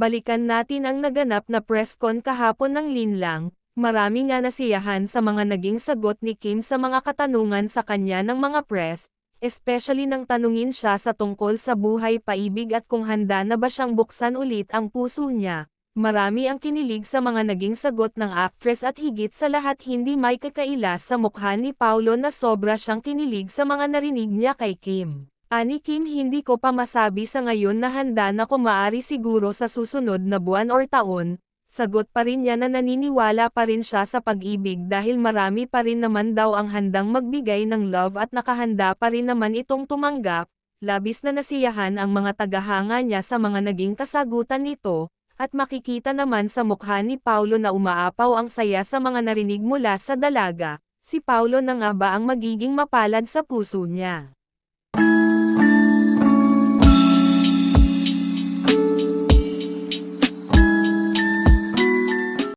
Balikan natin ang naganap na press con kahapon ng Linlang. Marami nga nasiyahan sa mga naging sagot ni Kim sa mga katanungan sa kanya ng mga press, especially nang tanungin siya sa tungkol sa buhay paibig at kung handa na ba siyang buksan ulit ang puso niya. Marami ang kinilig sa mga naging sagot ng actress at higit sa lahat hindi may kakaila sa mukha ni Paulo na sobra siyang kinilig sa mga narinig niya kay Kim. Ani Kim, hindi ko pa masabi sa ngayon na handa na, kung maaari siguro sa susunod na buwan or taon. Sagot pa rin niya na naniniwala pa rin siya sa pag-ibig dahil marami pa rin naman daw ang handang magbigay ng love at nakahanda pa rin naman itong tumanggap. Labis na nasiyahan ang mga tagahanga niya sa mga naging kasagutan nito, at makikita naman sa mukha ni Paulo na umaapaw ang saya sa mga narinig mula sa dalaga. Si Paulo na nga ba ang magiging mapalad sa puso niya?